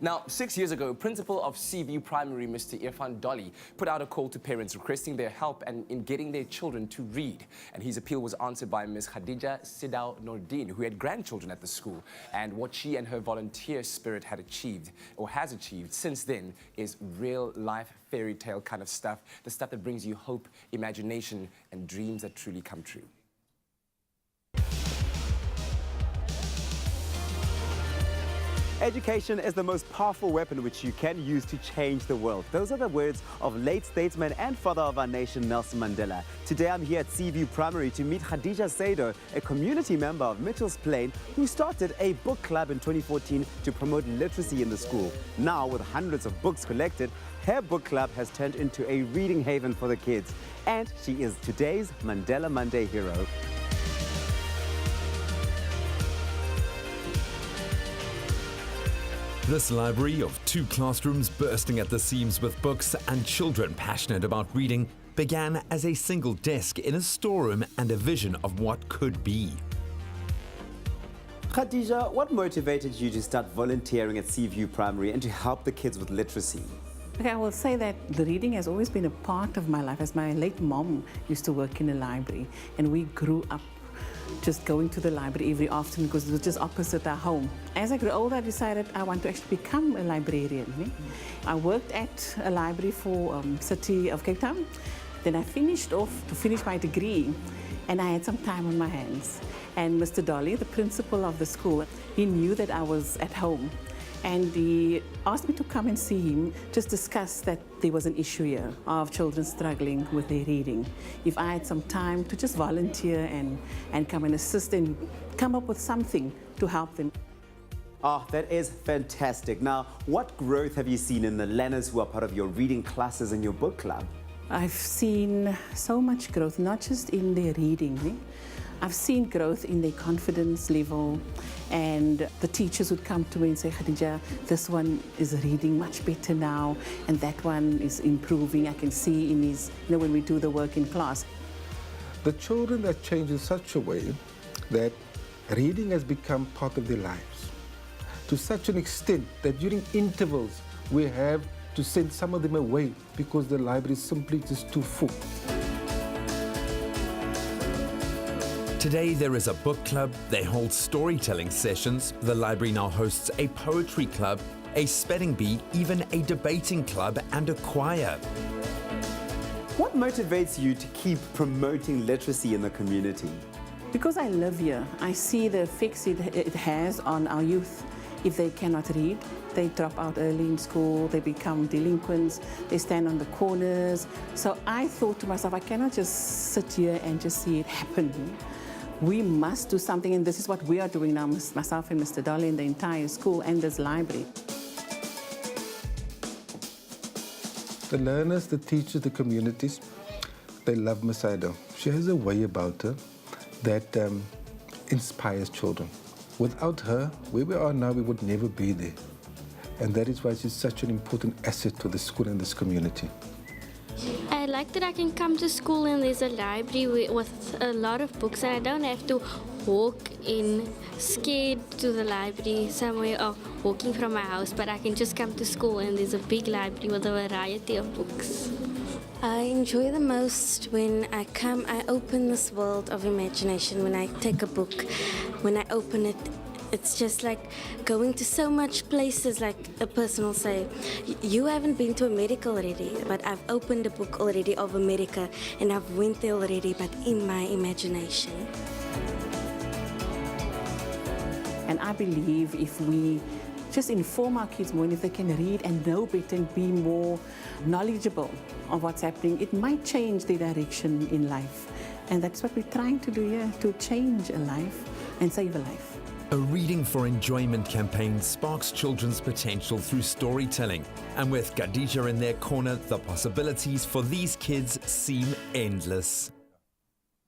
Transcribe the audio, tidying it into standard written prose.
Now, 6 years ago, Principal of Seaview Primary, Mr. Irfan Dolly, put out a call to parents requesting their help in getting their children to read. And his appeal was answered by Ms. Gadija Noordien, who had grandchildren at the school. And what she and her volunteer spirit had achieved, or has achieved since then, is real-life fairy tale kind of stuff, the stuff that brings you hope, imagination, and dreams that truly come true. Education is the most powerful weapon which you can use to change the world. Those are the words of late statesman and father of our nation, Nelson Mandela. Today I'm here at Seaview Primary to meet Gadija Noordien, a community member of Mitchell's Plain who started a book club in 2014 to promote literacy in the school. Now, with hundreds of books collected, her book club has turned into a reading haven for the kids. And she is today's Mandela Monday hero. This library of 2 classrooms bursting at the seams with books and children passionate about reading began as a single desk in a storeroom and a vision of what could be. Gadija, what motivated you to start volunteering at Seaview Primary and to help the kids with literacy? Okay, I will say that the reading has always been a part of my life, as my late mom used to work in a library, and we grew up just going to the library every afternoon because it was just opposite our home. As I grew older, I decided I want to actually become a librarian. I worked at a library for City of Cape Town. Then I finished off to finish my degree, and I had some time on my hands. And Mr. Dolly, the principal of the school, he knew that I was at home. And he asked me to come and see him, just discuss that there was an issue here of children struggling with their reading. If I had some time to just volunteer and come and assist and come up with something to help them. Oh, that is fantastic. Now, what growth have you seen in the learners who are part of your reading classes and your book club? I've seen so much growth, not just in their reading. I've seen growth in their confidence level, and the teachers would come to me and say, Gadija, this one is reading much better now, and that one is improving. I can see in his, when we do the work in class. The children have changed in such a way that reading has become part of their lives, to such an extent that during intervals we have to send some of them away because the library is simply just too full. Today there is a book club, they hold storytelling sessions, the library now hosts a poetry club, a spelling bee, even a debating club and a choir. What motivates you to keep promoting literacy in the community? Because I live here, I see the effects it has on our youth. If they cannot read, they drop out early in school, they become delinquents, they stand on the corners. So I thought to myself, I cannot just sit here and just see it happen. We must do something, and this is what we are doing now, myself and Mr. Dolly and the entire school and this library. The learners, the teachers, the communities, they love Miss Ida. She has a way about her that inspires children. Without her, where we are now, we would never be there. And that is why she's such an important asset to the school and this community. I like that I can come to school and there's a library with a lot of books, and I don't have to walk in scared to the library somewhere or walking from my house, but I can just come to school and there's a big library with a variety of books. I enjoy the most when I come, I open this world of imagination. When I take a book, when I open it, it's just like going to so much places. Like a person will say, you haven't been to America already, but I've opened a book already of America and I've went there already, but in my imagination. And I believe if we just inform our kids more, and if they can read and know better and be more knowledgeable of what's happening, it might change their direction in life. And that's what we're trying to do here, to change a life and save a life. A Reading for Enjoyment campaign sparks children's potential through storytelling. And with Gadija in their corner, the possibilities for these kids seem endless.